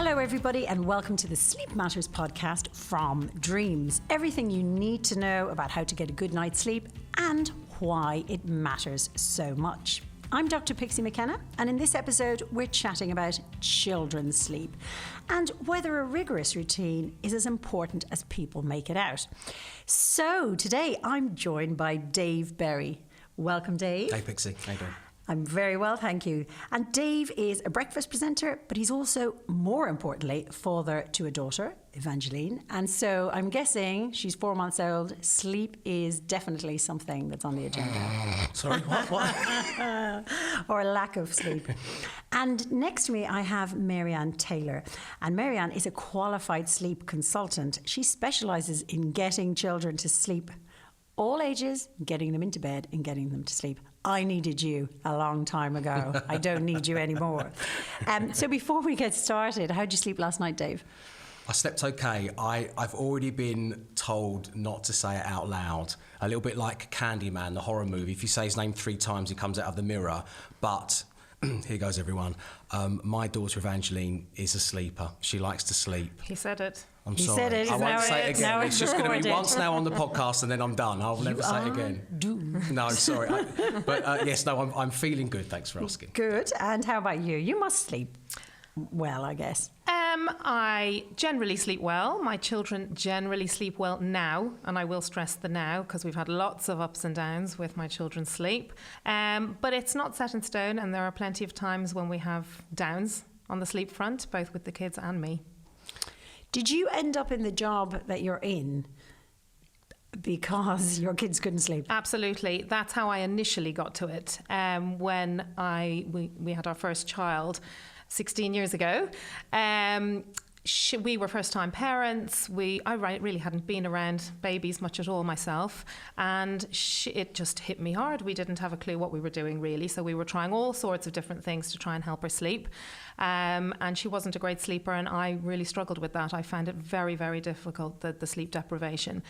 Hello everybody and welcome to the Sleep Matters podcast from Dreams. Everything you need to know about how to get a good night's sleep and why it matters so much. I'm Dr Pixie McKenna and in this episode we're chatting about children's sleep and whether a rigorous routine is as important as people make it out. So today I'm joined by Dave Berry. Welcome, Dave. Hey Pixie, how you doing? I'm very well, thank you. And Dave is a breakfast presenter, but he's also, more importantly, father to a daughter, Evangeline. And so I'm guessing she's 4 months old. Sleep is definitely something that's on the agenda. Sorry, what? Or a lack of sleep. And next to me, I have Maryanne Taylor. And Maryanne is a qualified sleep consultant. She specialises in getting children to sleep, all ages, getting them into bed and getting them to sleep. I needed you a long time ago. I don't need you anymore. So before we get started, how did you sleep last night, Dave? I slept okay. I've already been told not to say it out loud. A little bit like Candyman, the horror movie. If you say his name 3 times, he comes out of the mirror. But here goes, everyone. My daughter Evangeline is a sleeper. She likes to sleep. He said it. I'm He sorry. said it. I won't Now say it again. It's just going to be recorded. once now on the podcast and then I'm done. I'll never say it again. No, I'm sorry. I'm feeling good. Thanks for asking. Good. And how about you? You must sleep well, I guess. I generally sleep well. My children generally sleep well now, and I will stress the now because we've had lots of ups and downs with my children's sleep. But it's not set in stone, and there are plenty of times when we have downs on the sleep front, both with the kids and me. Did you end up in the job that you're in because your kids couldn't sleep? Absolutely. That's how I initially got to it. When we had our first child 16 years ago. We were first-time parents. I really hadn't been around babies much at all myself, and it just hit me hard. We didn't have a clue what we were doing, really, so we were trying all sorts of different things to try and help her sleep. And she wasn't a great sleeper, and I really struggled with that. I found it very, very difficult, the sleep deprivation.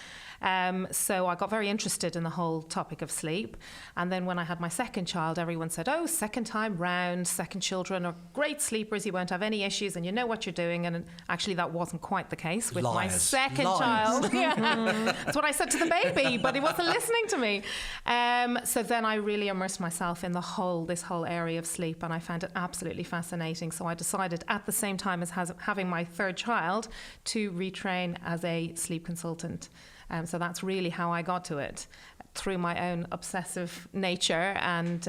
So I got very interested in the whole topic of sleep. And then when I had my second child, everyone said, oh, second time round, second children are great sleepers, you won't have any issues, and you know what you're doing. And actually, that wasn't quite the case with my second child. Yeah. That's what I said to the baby, but he wasn't listening to me. So then I really immersed myself in this whole area of sleep, and I found it absolutely fascinating. So I decided at the same time as having my third child to retrain as a sleep consultant. So that's really how I got to it, through my own obsessive nature and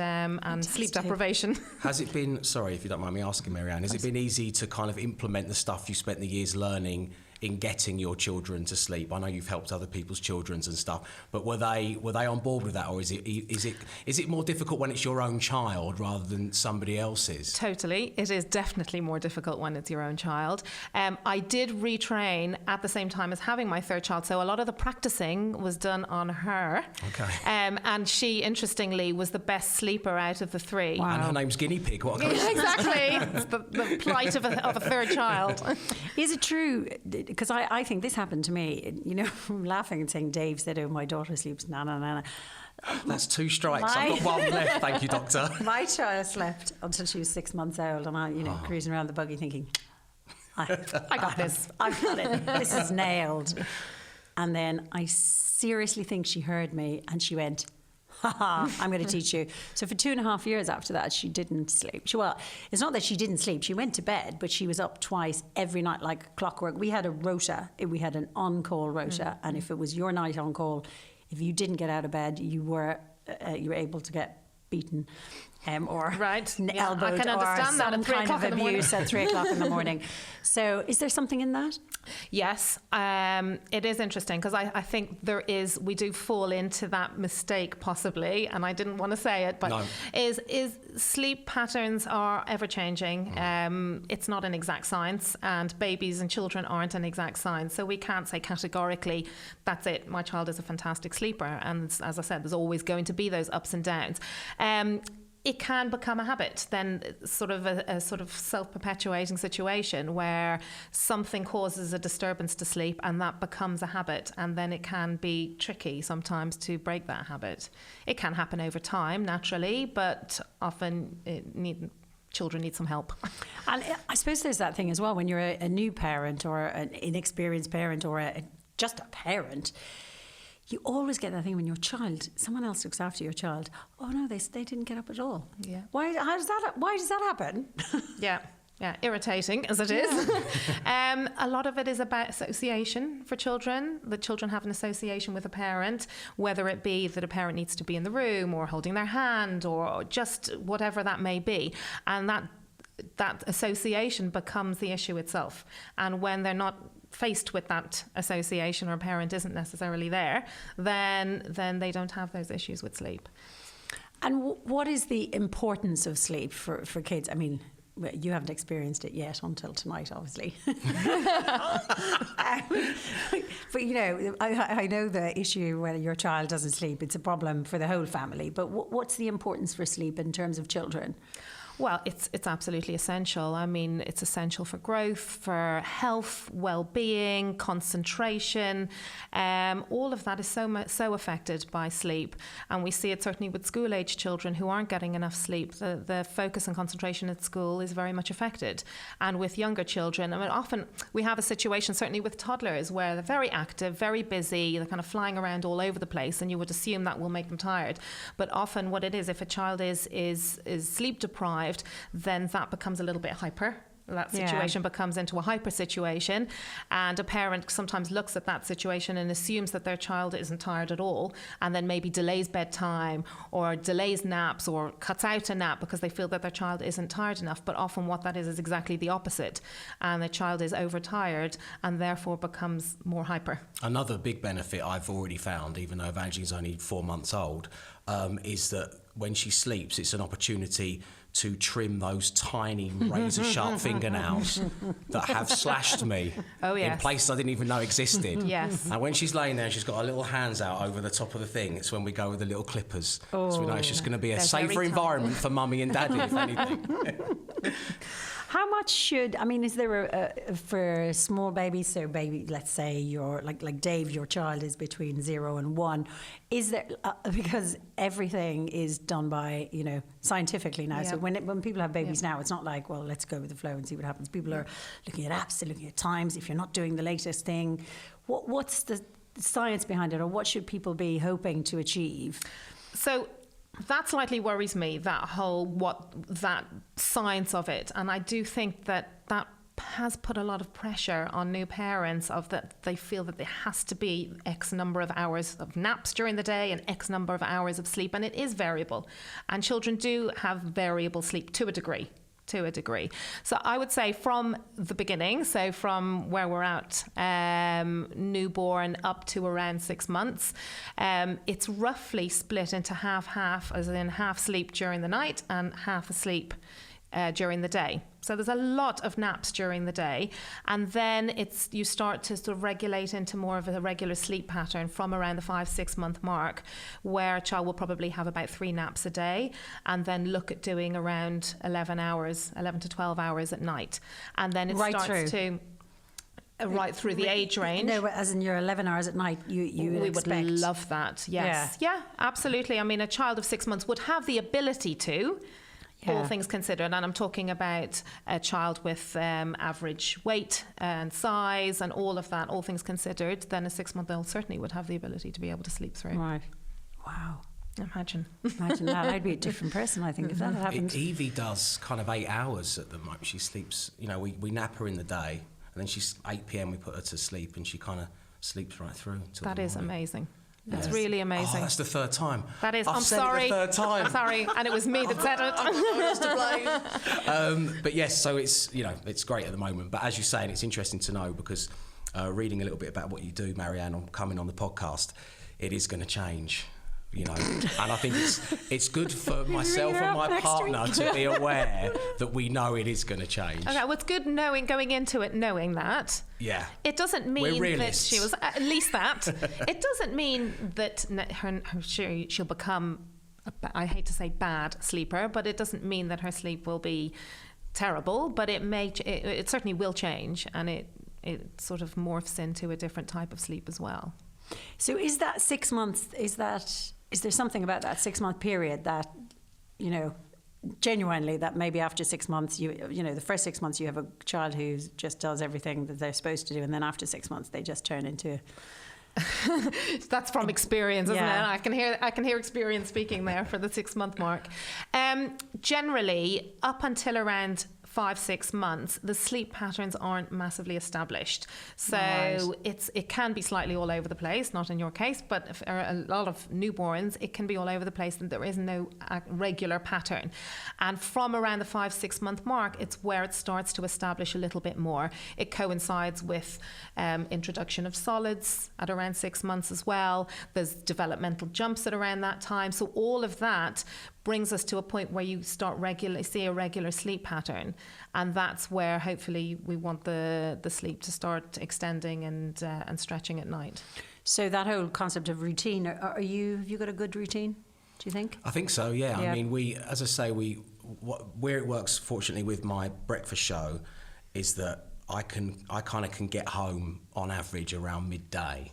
sleep deprivation. Has it been, sorry if you don't mind me asking, Maryanne, has it been easy to kind of implement the stuff you spent the years learning in getting your children to sleep? I know you've helped other people's children and stuff, but were they on board with that, or is it more difficult when it's your own child rather than somebody else's? Totally. It is definitely more difficult when it's your own child. I did retrain at the same time as having my third child, so a lot of the practicing was done on her. Okay. And she, interestingly, was the best sleeper out of the 3. Wow. And her name's Guinea Pig. What a Exactly. It's the plight of a third child. Is it true? Because I think this happened to me. You know, I'm laughing and saying, Dave said, oh, my daughter sleeps, na. That's 2 strikes. I've got 1 left. Thank you, doctor. My child slept until she was 6 months old, and I, cruising around the buggy thinking, I got this. I've got it. This is nailed. And then I seriously think she heard me and she went, I'm going to teach you. So for 2.5 years after that, she didn't sleep. It's not that she didn't sleep. She went to bed, but she was up twice every night like clockwork. We had a rota. We had an on-call rota. And if it was your night on call, if you didn't get out of bed, you were able to get beaten or right. elbowed, I can understand or that some at 3 kind o'clock of in the morning. abuse at 3 o'clock in the morning. So is there something in that? Yes, it is interesting because I think we do fall into that mistake possibly, and I didn't want to say it, but No. is sleep patterns are ever changing. It's not an exact science, and babies and children aren't an exact science, so we can't say categorically that's it, my child is a fantastic sleeper. And as I said, there's always going to be those ups and downs. It can become a habit, then sort of a sort of self-perpetuating situation where something causes a disturbance to sleep and that becomes a habit, and then it can be tricky sometimes to break that habit. It can happen over time naturally, but often children need some help. And I suppose there's that thing as well when you're a new parent or an inexperienced parent or just a parent. You always get that thing when your child, someone else looks after your child. Oh no, they didn't get up at all. Yeah. Why does that happen? Yeah, irritating as it is. A lot of it is about association for children. The children have an association with a parent, whether it be that a parent needs to be in the room or holding their hand or just whatever that may be. And that association becomes the issue itself. And when they're not faced with that association or a parent isn't necessarily there, then they don't have those issues with sleep. And what is the importance of sleep for kids? I mean, you haven't experienced it yet until tonight, obviously. But, you know, I know the issue when your child doesn't sleep, it's a problem for the whole family. But what's the importance for sleep in terms of children? Well, it's absolutely essential. I mean, it's essential for growth, for health, well-being, concentration. All of that is so affected by sleep. And we see it certainly with school-age children who aren't getting enough sleep. The focus and concentration at school is very much affected. And with younger children, I mean, often we have a situation, certainly with toddlers, where they're very active, very busy, they're kind of flying around all over the place, and you would assume that will make them tired. But often what it is, if a child is sleep deprived, then that becomes a little bit hyper. That situation becomes into a hyper situation, and a parent sometimes looks at that situation and assumes that their child isn't tired at all, and then maybe delays bedtime or delays naps or cuts out a nap because they feel that their child isn't tired enough. But often what that is exactly the opposite, and the child is overtired and therefore becomes more hyper. Another big benefit I've already found, even though Evangeline's only 4 months old, is that when she sleeps, it's an opportunity to trim those tiny razor-sharp fingernails that have slashed me in places I didn't even know existed. Yes. And when she's laying there, she's got her little hands out over the top of the thing. It's when we go with the little clippers. So we know it's just going to be a safer environment for mummy and daddy, if anything. How much should, I mean, is there for small babies, so baby, let's say you're, like Dave, your child is between 0 and 1, is there, because everything is done by, you know, scientifically now, so when people have babies now, it's not like, well, let's go with the flow and see what happens. People are looking at apps, they're looking at times, if you're not doing the latest thing, what's the science behind it, or what should people be hoping to achieve? So that slightly worries me, that science of it. And I do think that has put a lot of pressure on new parents of that they feel that there has to be X number of hours of naps during the day and X number of hours of sleep. And it is variable. And children do have variable sleep to a degree. So I would say from the beginning, so from where we're at, newborn up to around 6 months, it's roughly split into half, as in half sleep during the night and half asleep during the day. So there's a lot of naps during the day, and then you start to sort of regulate into more of a regular sleep pattern from around the 5-6 month mark, where a child will probably have about 3 naps a day, and then look at doing around 11 to 12 hours at night, and then it starts to right through the age range. No, as in your 11 hours at night, we would love that. Yes, yeah, absolutely. I mean, a child of 6 months would have the ability to. All things considered, and I'm talking about a child with average weight and size and all of that, all things considered, then a 6-month-old certainly would have the ability to be able to sleep through. Right. Wow. Imagine that. I'd be a different person, I think, if that happened. Evie does kind of 8 hours at the moment. She sleeps, you know, we nap her in the day, and then she's 8 p.m. we put her to sleep, and she kind of sleeps right through. That is amazing. It's really amazing. Oh, that's the 3rd time. That is. I'm sorry. The 3rd time. I'm sorry, and it was me that said it. to blame. But yes, so it's, you know, it's great at the moment. But as you say, and it's interesting to know because reading a little bit about what you do, Maryanne, on coming on the podcast, it is going to change. You know, and I think it's good for myself and my partner to be aware that we know it is going to change. Okay, well, it's good going into it, knowing that. Yeah. It doesn't mean that she was, at least that. It doesn't mean that she'll become, I hate to say bad sleeper, but it doesn't mean that her sleep will be terrible, but it certainly will change, and it sort of morphs into a different type of sleep as well. So is that 6 months, is there something about that 6 month period that, you know, genuinely that maybe after 6 months, you know, the first 6 months you have a child who just does everything that they're supposed to do, and then after 6 months they just turn into... That's from experience, isn't Yeah. it? I can hear experience speaking there for the 6 month mark. Generally, up until around 5-6 months, the sleep patterns aren't massively established. So Right. it can be slightly all over the place, not in your case, but for a lot of newborns, it can be all over the place and there is no regular pattern. And from around the 5-6 month mark, it's where it starts to establish a little bit more. It coincides with introduction of solids at around 6 months as well. There's developmental jumps at around that time. So all of that brings us to a point where you start see a regular sleep pattern, and that's where hopefully we want the sleep to start extending and stretching at night. So that whole concept of routine, have you got a good routine, do you think? I think so, yeah. Yeah. I mean, as I say, where it works, fortunately, with my breakfast show is that I kind of can get home on average around midday.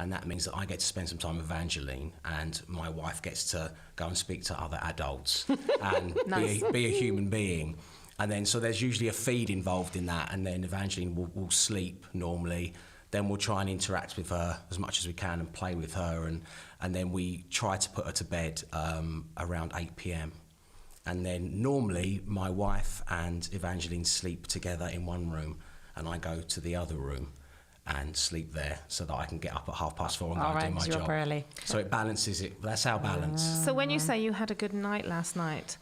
And that means that I get to spend some time with Evangeline, and my wife gets to go and speak to other adults and Nice. be a human being. And then, so there's usually a feed involved in that, and then Evangeline will sleep normally. Then we'll try and interact with her as much as we can and play with her, and then we try to put her to bed around 8 p.m. And then normally my wife and Evangeline sleep together in one room, and I go to the other room and sleep there so that I can get up at 4:30 and go All and do right, my so you're job. up early. So it balances it. That's our balance. So when you say you had a good night last night,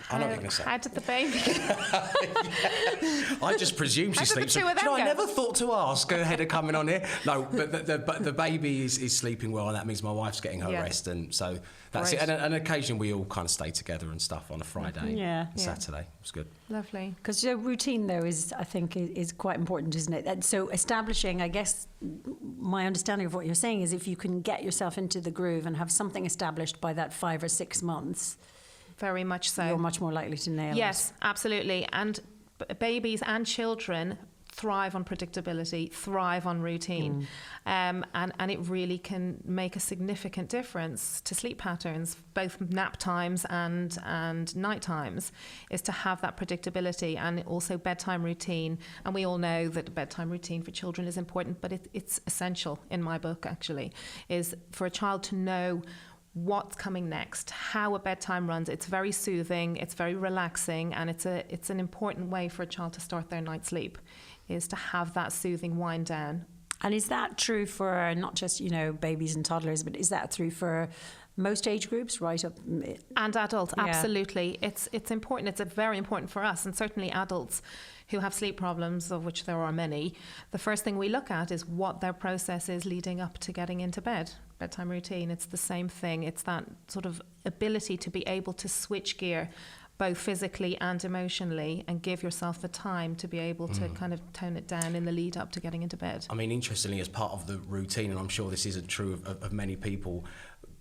I know what you're going to say. how did the baby... I just presume she How did the sleeps. two of them I go? never thought to ask her ahead of coming on here. No, but the baby is sleeping well, and that means my wife's getting her Yeah. rest, and so that's Great. it. And on occasion we all kind of stay together and stuff on a Friday, Yeah. and Saturday. It was good. Lovely. Because your routine, though, I think is quite important, isn't it? And so establishing, I guess, my understanding of what you're saying is if you can get yourself into the groove and have something established by that 5 or 6 months, Very much so. you're much more likely to nail it. Yes, absolutely. And babies and children thrive on predictability, thrive on routine. And it really can make a significant difference to sleep patterns, both nap times and night times, is to have that predictability, and also bedtime routine. And we all know that bedtime routine for children is important, but it's essential in my book, actually, is for a child to know what's coming next, how a bedtime runs. It's very soothing, it's very relaxing, and it's an important way for a child to start their night's sleep, is to have that soothing wind down. And is that true for not just, you know, babies and toddlers, but is that true for most age groups, right up? And adults, Yeah. absolutely. It's important. It's very important for us, and certainly adults who have sleep problems, of which there are many. The first thing we look at is what their process is leading up to getting into bed. Bedtime routine, it's the same thing. It's that sort of ability to be able to switch gear, both physically and emotionally, and give yourself the time to be able to kind of tone it down in the lead up to getting into bed. I mean, interestingly, as part of the routine, and I'm sure this isn't true of many people,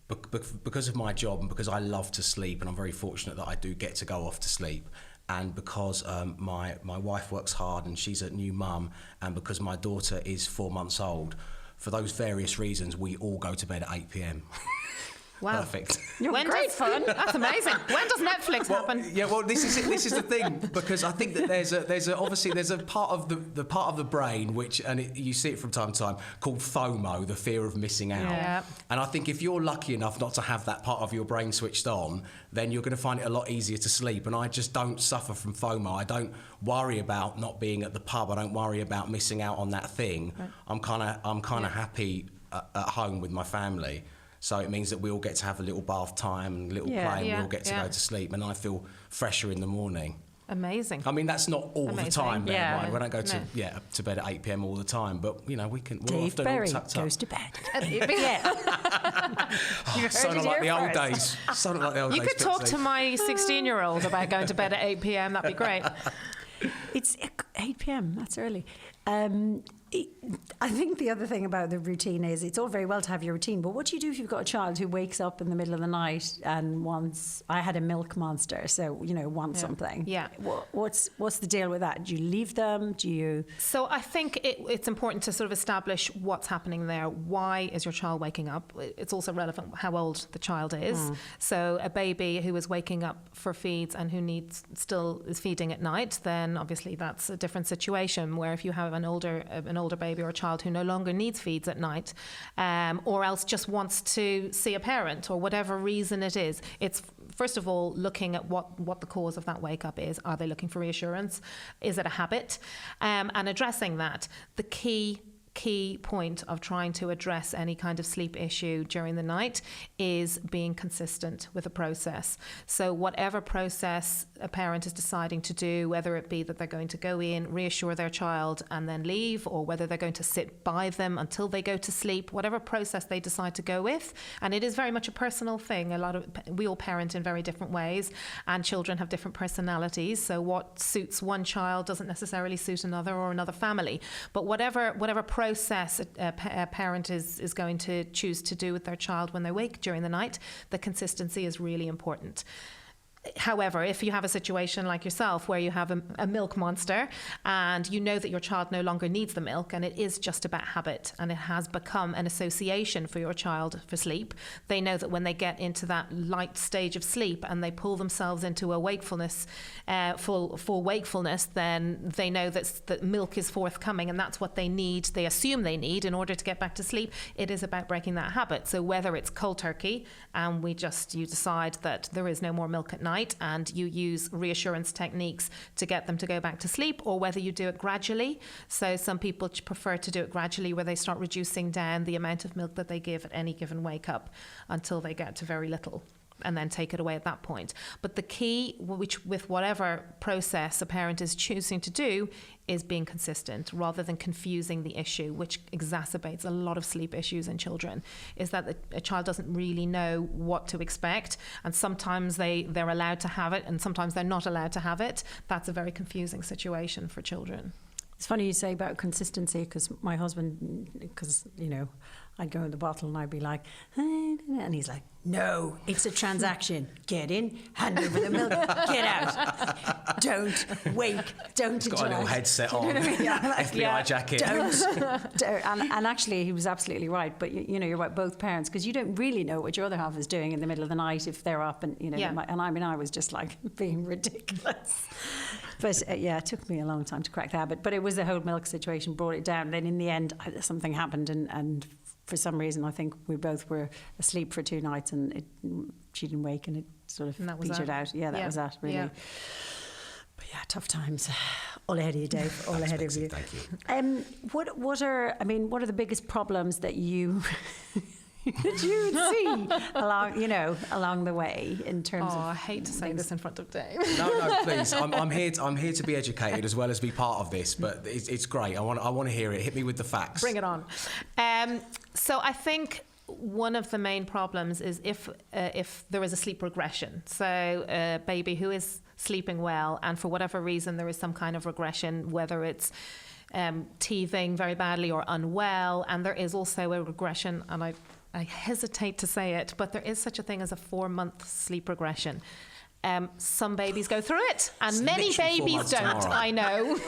because of my job and because I love to sleep, and I'm very fortunate that I do get to go off to sleep, and because my wife works hard and she's a new mum, and because my daughter is 4 months old, for those various reasons, we all go to bed at 8 p.m. Wow. Perfect. When great fun. That's amazing. When does Netflix happen? Yeah, well, this is it. This is the thing, because I think that there's a part of the part of the brain which, you see it from time to time, called FOMO, the fear of missing out. Yeah. And I think if you're lucky enough not to have that part of your brain switched on, then you're going to find it a lot easier to sleep. And I just don't suffer from FOMO. I don't worry about not being at the pub. I don't worry about missing out on that thing. Right. I'm kind of happy at home with my family. So it means that we all get to have a little bath time and a little Yeah. play, and we Yeah, all get to yeah. go to sleep, and I feel fresher in the morning. Amazing. I mean, that's not all the Amazing. time, bear in Yeah. mind. We don't go to No. to bed at 8 p.m. all the time, but you know, we're Dave often Berry all tucked up. goes to bed. Yeah. You heard Sounded it like here the old first. days. Sounded like the old You days. could talk Pixie. to my 16-year-old about going to bed at 8 p.m. That'd be great. It's 8 p.m. That's early. I think the other thing about the routine is it's all very well to have your routine, but what do you do if you've got a child who wakes up in the middle of the night and wants, I had a milk monster, so, wants something. Yeah. What's the deal with that? Do you leave them? Do you... So I think it's important to sort of establish what's happening there. Why is your child waking up? It's also relevant how old the child is. So a baby who is waking up for feeds and who still is feeding at night, then obviously that's a different situation, where if you have an older baby or a child who no longer needs feeds at night, or else just wants to see a parent, or whatever reason it is, it's first of all looking at what the cause of that wake up is. Are they looking for reassurance? Is it a habit? And addressing that. The key point of trying to address any kind of sleep issue during the night is being consistent with the process. So whatever process a parent is deciding to do, whether it be that they're going to go in, reassure their child and then leave, or whether they're going to sit by them until they go to sleep, whatever process they decide to go with. And it is very much a personal thing. We all parent in very different ways, and children have different personalities. So what suits one child doesn't necessarily suit another or another family. But whatever process a parent is going to choose to do with their child when they wake during the night, the consistency is really important. However, if you have a situation like yourself where you have a milk monster and you know that your child no longer needs the milk, and it is just about habit and it has become an association for your child for sleep, they know that when they get into that light stage of sleep and they pull themselves into a wakefulness, full wakefulness, then they know that milk is forthcoming, and that's what they need, they assume they need in order to get back to sleep. It is about breaking that habit. So whether it's cold turkey and you decide that there is no more milk at night, and you use reassurance techniques to get them to go back to sleep, or whether you do it gradually. So some people prefer to do it gradually, where they start reducing down the amount of milk that they give at any given wake up until they get to very little, and then take it away at that point. But the key, which with whatever process a parent is choosing to do, is being consistent rather than confusing the issue, which exacerbates a lot of sleep issues in children, is that a child doesn't really know what to expect, and sometimes they're allowed to have it and sometimes they're not allowed to have it. That's a very confusing situation for children. It's funny you say about consistency, because my husband, I'd go in the bottle and I'd be like, and he's like, no, it's a transaction. Get in, hand over the milk, get out. Don't wake, don't He's got a little headset on, FBI jacket. Don't. And actually, he was absolutely right. But, you're right, both parents, because you don't really know what your other half is doing in the middle of the night if they're up. And, I was just like being ridiculous. But, it took me a long time to crack the habit. But it was the whole milk situation brought it down. Then in the end, something happened and for some reason, I think we both were asleep for 2 nights, and she didn't wake, and it sort of petered out. Yeah, that was that, really. Yeah. But tough times. All ahead of you, Dave. All ahead of you. Thank you. What are the biggest problems that you that you would see along the way in terms of... I hate to say this in front of Dave. No, please. I'm here to be educated as well as be part of this, but it's great. I want to hear it. Hit me with the facts. Bring it on. So I think one of the main problems is if there is a sleep regression. So a baby who is sleeping well, and for whatever reason there is some kind of regression, whether it's teething very badly or unwell, and there is also a regression, and I hesitate to say it, but there is such a thing as a 4-month sleep regression. Some babies go through it, and It's many babies don't. tomorrow. I know.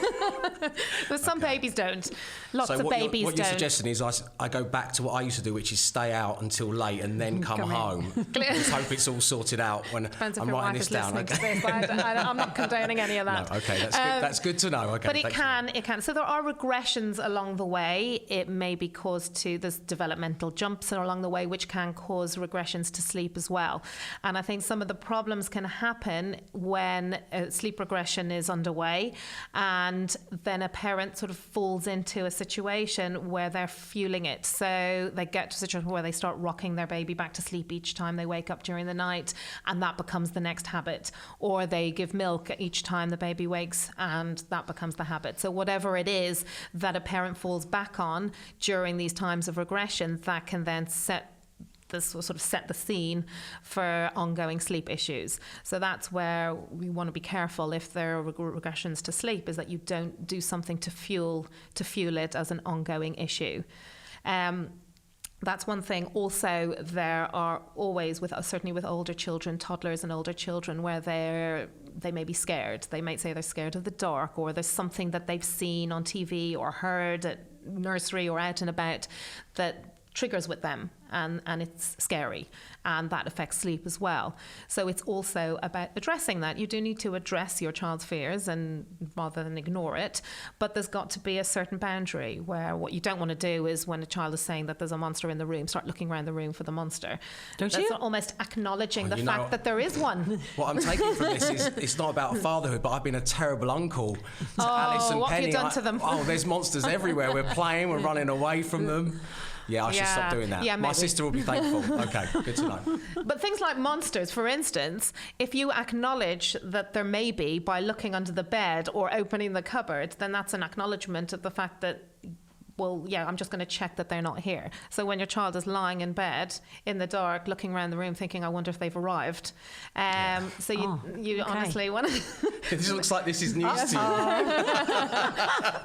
But some babies don't. Lots of babies what don't. you're suggesting is I go back to what I used to do, which is stay out until late and then come home. Just hope it's all sorted out when Depends if I'm your writing wife this is down. listening to this, but I'm not condoning any of that. No, okay, that's good. That's good to know. Okay, But it can. So there are regressions along the way. It may be there's developmental jumps along the way, which can cause regressions to sleep as well. And I think some of the problems can happen when sleep regression is underway, and then a parent sort of falls into a situation where they're fueling it. So they get to a situation where they start rocking their baby back to sleep each time they wake up during the night, and that becomes the next habit. Or they give milk each time the baby wakes, and that becomes the habit. So whatever it is that a parent falls back on during these times of regression, that can then set this will sort of set the scene for ongoing sleep issues. So that's where we want to be careful if there are regressions to sleep, is that you don't do something to fuel it as an ongoing issue. That's one thing. Also, there are always, certainly with older children, toddlers and older children, where they may be scared. They might say they're scared of the dark, or there's something that they've seen on TV or heard at nursery or out and about that triggers with them, and it's scary, and that affects sleep as well. So it's also about addressing that. You do need to address your child's fears and rather than ignore it, but there's got to be a certain boundary where what you don't want to do is, when a child is saying that there's a monster in the room, start looking around the room for the monster. That's almost acknowledging the fact that there is one. What I'm taking from this is it's not about fatherhood, but I've been a terrible uncle to Alice and what Penny. have you done to them? There's monsters everywhere. We're playing, we're running away from them. Yeah, I should stop doing that. Yeah, my maybe. sister will be thankful. Okay, good to know. But things like monsters, for instance, if you acknowledge that there may be by looking under the bed or opening the cupboard, then that's an acknowledgement of the fact that, well, yeah, I'm just going to check that they're not here. So when your child is lying in bed in the dark, looking around the room, thinking, I wonder if they've arrived. So you honestly want to... This looks like this is news to you.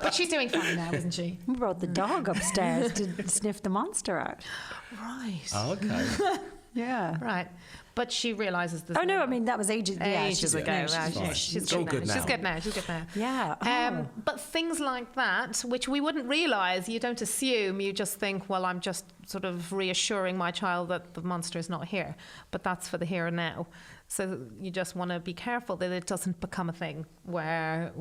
But she's doing fine now, isn't she? We brought the dog upstairs to sniff the monster out. Right. Oh, okay. Yeah. Right. But she realises this. Oh, no, I mean, that was ages ago. She's She's fine. good now. She's good now. She's good now. Yeah. But things like that, which we wouldn't realise, you don't assume, you just think, well, I'm just sort of reassuring my child that the monster is not here. But that's for the here and now. So you just want to be careful that it doesn't become a thing where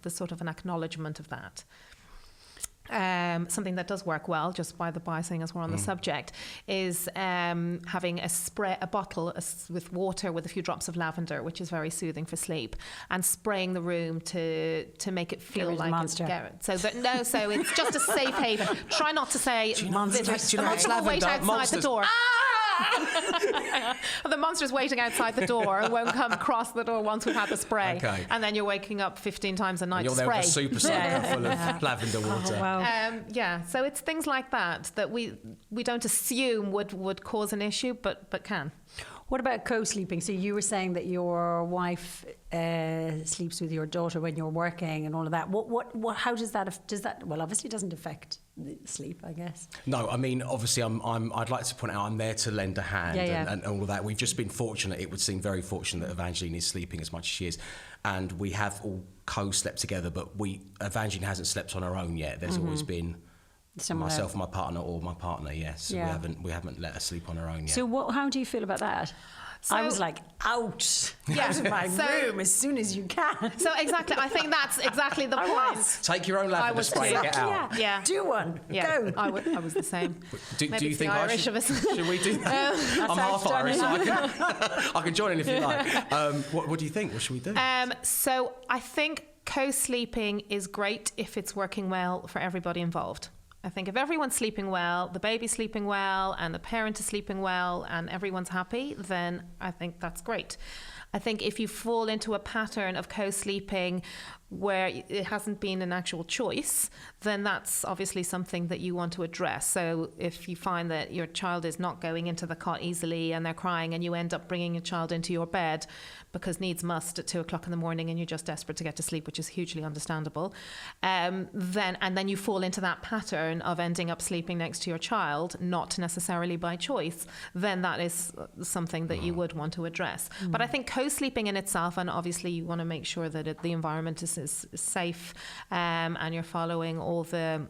there's sort of an acknowledgement of that. Something that does work well, just by the by, saying as we're on the subject, is having a bottle with water with a few drops of lavender, which is very soothing for sleep, and spraying the room to make it feel like monster. So it's just a safe haven. Try not to say the monster will wait outside the door. The monster's waiting outside the door and won't come across the door once we've had the spray. Okay. And then you're waking up 15 times a night You're to there spray. with a super soaker full of lavender water. Oh, wow. So it's things like that we don't assume would cause an issue, but can. What about co-sleeping? So you were saying that your wife sleeps with your daughter when you're working and all of that. What? How does that? Well, obviously, it doesn't affect the sleep, I guess. No, I mean, obviously, I'd like to point out I'm there to lend a hand and all of that. We've just been fortunate. It would seem very fortunate that Evangeline is sleeping as much as she is, and we have all co-slept together. But Evangeline hasn't slept on her own yet. There's always been myself, my partner, or my partner. Yes, so we haven't let her sleep on her own yet. So how do you feel about that? So, I was like, out of my room as soon as you can. So exactly, I think that's exactly the point. Take your own lavender spray and get out. Yeah. Do one. Yeah. Go. I was the same. Do you think I should? Should we do that? I'm half Irish, so I can join in if you like. What do you think? What should we do? So I think co-sleeping is great if it's working well for everybody involved. I think if everyone's sleeping well, the baby's sleeping well, and the parent is sleeping well, and everyone's happy, then I think that's great. I think if you fall into a pattern of co-sleeping where it hasn't been an actual choice, then that's obviously something that you want to address. So if you find that your child is not going into the cot easily and they're crying, and you end up bringing your child into your bed because needs must at 2 o'clock in the morning, and you're just desperate to get to sleep, which is hugely understandable, then you fall into that pattern of ending up sleeping next to your child, not necessarily by choice, then that is something that you would want to address. But I think co-sleeping in itself, and obviously you want to make sure that the environment is safe, and you're following all the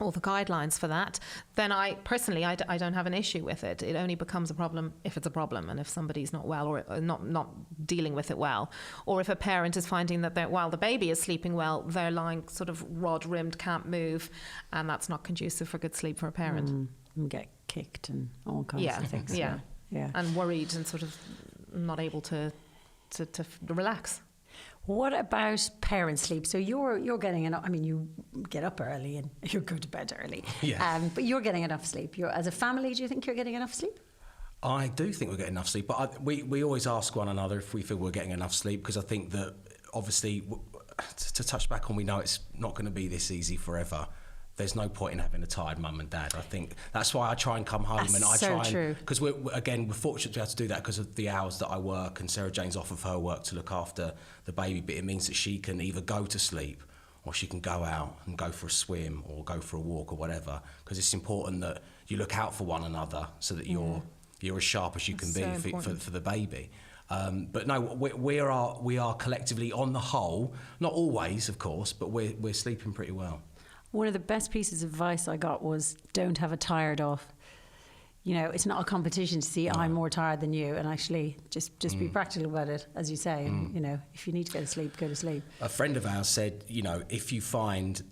guidelines for that, then I personally don't have an issue with it. It only becomes a problem if it's a problem, and if somebody's not well, or not dealing with it well, or if a parent is finding that while the baby is sleeping well, they're lying sort of rod-rimmed, can't move, and that's not conducive for good sleep for a parent. And get kicked and all kinds of things. Yeah, and worried and sort of not able to relax. What about parent sleep? So you're getting enough. I mean, you get up early and you go to bed early. Yeah. But you're getting enough sleep. As a family, do you think you're getting enough sleep? I do think we're getting enough sleep, but we always ask one another if we feel we're getting enough sleep, because I think that obviously to touch back on, we know it's not going to be this easy forever. there's no point in having a tired mum and dad. I think that's why I try and come home That's and I so try true. because we're fortunate to be able to do that because of the hours that I work, and Sarah Jane's off of her work to look after the baby, but it means that she can either go to sleep or she can go out and go for a swim or go for a walk or whatever, because it's important that you look out for one another so that you're as sharp as you can That's be so for the baby. But no, we are collectively, on the whole, not always, of course, but we're sleeping pretty well. One of the best pieces of advice I got was don't have a tired off. You know, it's not a competition to see I'm more tired than you, and actually just be practical about it, as you say. And, you know, if you need to go to sleep, go to sleep. A friend of ours said, you know, if you find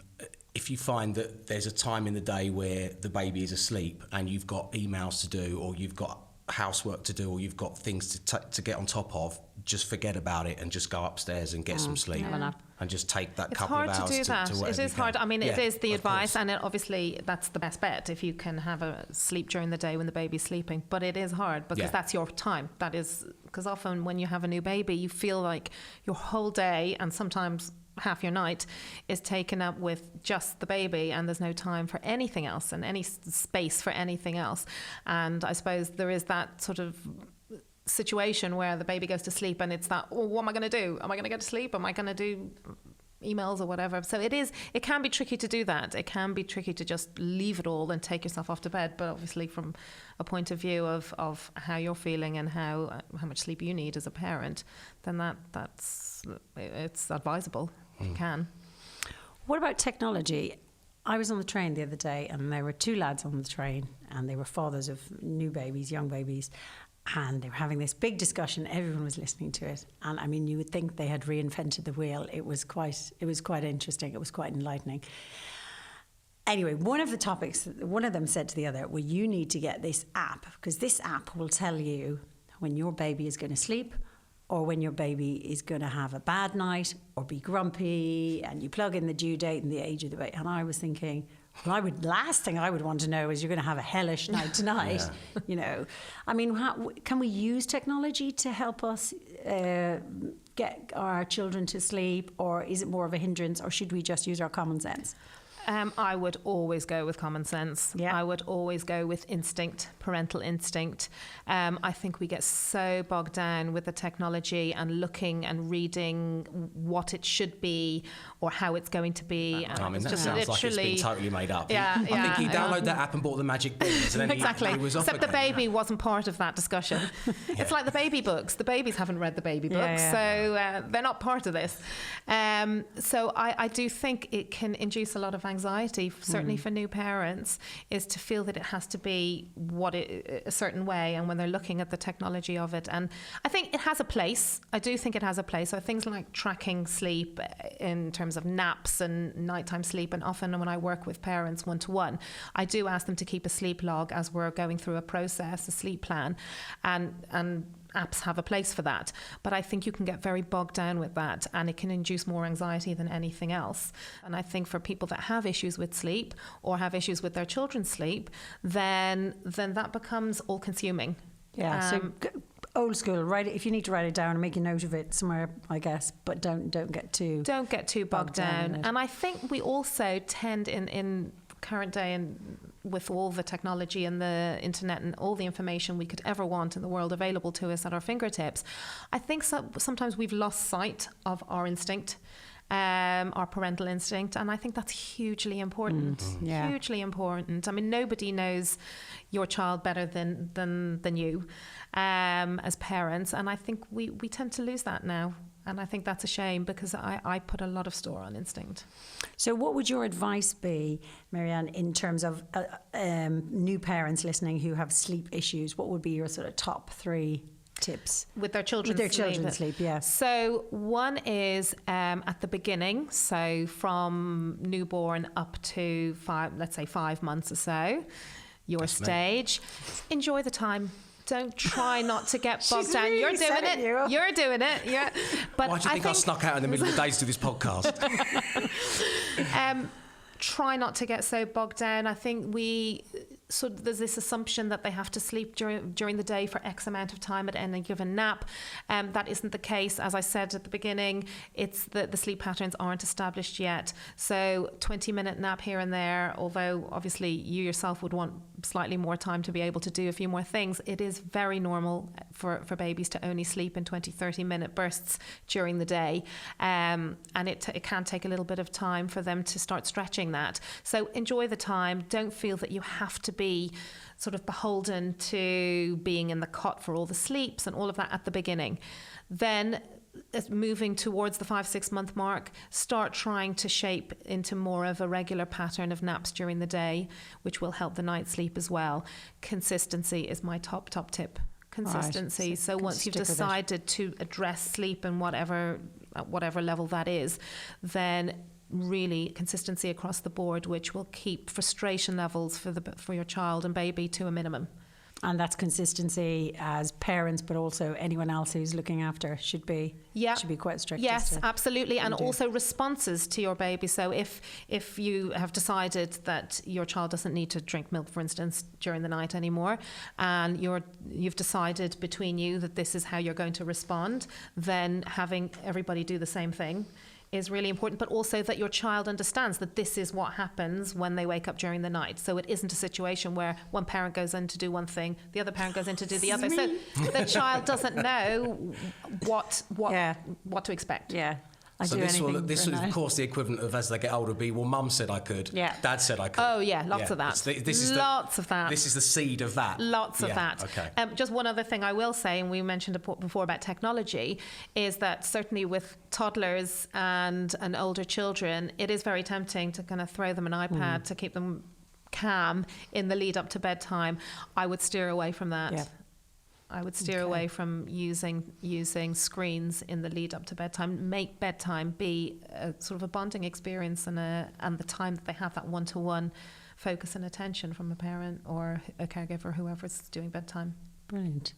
that there's a time in the day where the baby is asleep and you've got emails to do or you've got housework to do or you've got things to get on top of, just forget about it and just go upstairs and get some sleep. Have a nap. And just take that It's couple of hard hours to do that. to whatever It is you can. hard. I mean, it is the of advice, course. and obviously that's the best bet if you can have a sleep during the day when the baby's sleeping. But it is hard because that's your time. That is because often when you have a new baby, you feel like your whole day and sometimes half your night is taken up with just the baby, and there's no time for anything else and any space for anything else. And I suppose there is that sort of situation where the baby goes to sleep and it's that, oh, what am I going to do? Am I going to get to sleep? Am I going to do emails or whatever? So it can be tricky to do that. It can be tricky to just leave it all and take yourself off to bed. But obviously from a point of view of how you're feeling and how much sleep you need as a parent, then it's advisable. You can. What about technology? I was on the train the other day and there were two lads on the train and they were fathers of new babies, young babies, and they were having this big discussion. Everyone was listening to it. And I mean, you would think they had reinvented the wheel. It was quite interesting. It was quite enlightening. Anyway, one of them said to the other, well, you need to get this app because this app will tell you when your baby is going to sleep or when your baby is going to have a bad night or be grumpy, and you plug in the due date and the age of the baby. And I was thinking, well, last thing I would want to know is you're going to have a hellish night tonight. You know, I mean, can we use technology to help us get our children to sleep, or is it more of a hindrance, or should we just use our common sense? I would always go with common sense. Yeah. I would always go with instinct, parental instinct. I think we get so bogged down with the technology and looking and reading what it should be or how it's going to be. I mean, that sounds like it's been totally made up. I think he downloaded that app and bought the magic beans, and then exactly. he was off Except again. the baby wasn't part of that discussion. It's like the baby books. The babies haven't read the baby books, so they're not part of this. So I do think it can induce a lot of anxiety, certainly for new parents, is to feel that it has to be a certain way, and when they're looking at the technology of it. And I think it has a place. I do think it has a place. So things like tracking sleep in terms of naps and nighttime sleep, and often when I work with parents one-to-one, I do ask them to keep a sleep log as we're going through a process, a sleep plan, and apps have a place for that. But I think you can get very bogged down with that, and it can induce more anxiety than anything else. And I think for people that have issues with sleep or have issues with their children's sleep, then that becomes all-consuming. Yeah, so old school, if you need to write it down and make a note of it somewhere, I guess, but don't get too bogged down. And I think we also tend in current day, and with all the technology and the internet and all the information we could ever want in the world available to us at our fingertips, I think sometimes we've lost sight of our instinct, our parental instinct, and I think that's hugely important. Hugely important. I mean, nobody knows your child better than you as parents, and I think we tend to lose that now. And I think that's a shame, because I put a lot of store on instinct. So what would your advice be, Maryanne, in terms of new parents listening who have sleep issues? What would be your sort of top 3 tips? With their children's sleep, yeah. So one is at the beginning, so from newborn up to 5 months or so, your stage. Enjoy the time. Don't try not to get bogged down. Really You're doing it. You're doing it. Yeah. But why do you think I snuck out in the middle of the day to do this podcast? Try not to get so bogged down. I think so there's this assumption that they have to sleep during the day for X amount of time at any given nap. That isn't the case. As I said at the beginning, it's the sleep patterns aren't established yet. So 20-minute nap here and there, although obviously you yourself would want slightly more time to be able to do a few more things, it is very normal for babies to only sleep in 20-30-minute bursts during the day. And it can take a little bit of time for them to start stretching that. So enjoy the time. Don't feel that you have to be sort of beholden to being in the cot for all the sleeps and all of that at the beginning. Then moving towards the 5-6 month mark, start trying to shape into more of a regular pattern of naps during the day, which will help the night sleep as well. Consistency is my top tip. Consistency. Right. So once you've decided to address sleep and at whatever level that is, then really consistency across the board, which will keep frustration levels for your child and baby to a minimum. And that's consistency as parents, but also anyone else who's looking after should be quite strict. Yes, absolutely. And also responses to your baby. So if you have decided that your child doesn't need to drink milk, for instance, during the night anymore, and you've decided between you that this is how you're going to respond, then having everybody do the same thing is really important, but also that your child understands that this is what happens when they wake up during the night. So it isn't a situation where one parent goes in to do one thing, the other parent goes in to do the other. So the child doesn't know what to expect. Yeah. So this is of course the equivalent of, as they get older, be, well, mum said I could, dad said I could. Oh yeah, lots of that. Lots of that. This is the seed of that. Lots of that. Okay. Just one other thing I will say, and we mentioned before about technology, is that certainly with toddlers and older children, it is very tempting to kind of throw them an iPad to keep them calm in the lead up to bedtime. I would steer away from that. Yeah. I would steer away from using screens in the lead up to bedtime. Make bedtime be a sort of a bonding experience and the time that they have that one-to-one focus and attention from a parent or a caregiver, whoever's doing bedtime. Brilliant.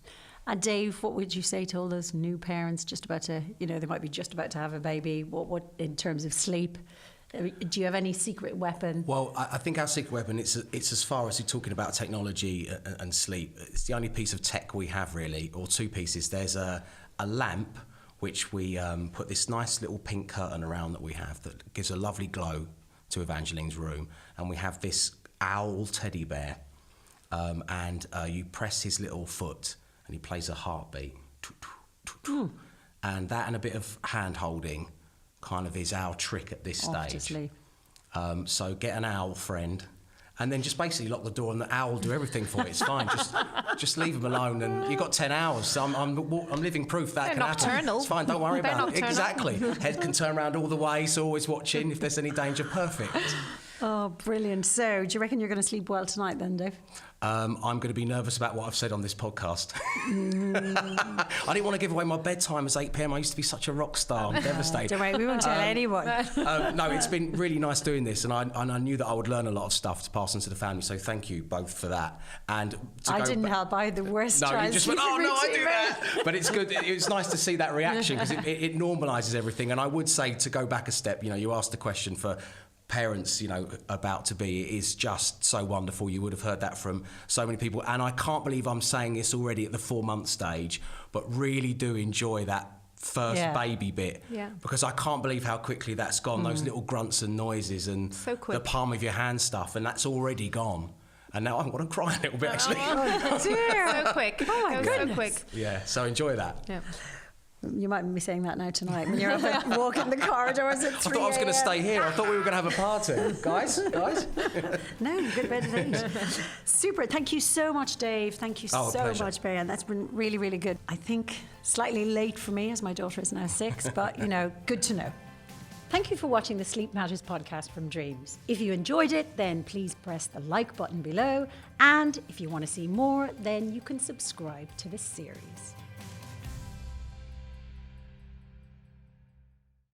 And Dave, what would you say to all those new parents just about to, they might be just about to have a baby? What in terms of sleep? Do you have any secret weapon? Well, I think our secret weapon, it's as far as you're talking about technology and sleep, it's the only piece of tech we have really, or two pieces. There's a lamp, which we put this nice little pink curtain around that we have that gives a lovely glow to Evangeline's room. And we have this owl teddy bear, and you press his little foot and he plays a heartbeat. And that and a bit of hand holding kind of is our trick at this stage. So get an owl friend and then just basically lock the door and the owl will do everything for you. It's fine. Just leave them alone and you've got 10 hours. So I'm living proof that can happen. It's fine, don't worry about it. Exactly. Head can turn around all the way, so always watching. If there's any danger, perfect. Oh, brilliant. So do you reckon you're going to sleep well tonight then, Dave? I'm going to be nervous about what I've said on this podcast. I didn't want to give away my bedtime as 8 p.m. I used to be such a rock star. I'm devastated. Don't worry, we won't tell anyone. No, it's been really nice doing this, and I knew that I would learn a lot of stuff to pass on to the family, so thank you both for that. And I didn't help. I had the worst No, you just went, oh, no, I do that. But it's good. It's nice to see that reaction because it normalises everything. And I would say, to go back a step, you asked the question for parents, about to be, it is just so wonderful. You would have heard that from so many people. And I can't believe I'm saying this already at the 4-month stage, but really do enjoy that first baby bit. Yeah. Because I can't believe how quickly that's gone, those little grunts and noises and the palm of your hand stuff, and that's already gone. And now I want to cry a little bit, actually. Oh, dear. So quick. Oh, my goodness. So quick. Yeah, so enjoy that. Yeah. You might be saying that now tonight when you're up walking the corridors at 3 I thought I was going to stay here. I thought we were going to have a party. Guys? No, you go to bed at 8. Super. Thank you so much, Dave. Thank you so much, Maryanne. That's been really, really good. I think slightly late for me as my daughter is now 6, but, good to know. Thank you for watching the Sleep Matters podcast from Dreams. If you enjoyed it, then please press the like button below. And if you want to see more, then you can subscribe to this series.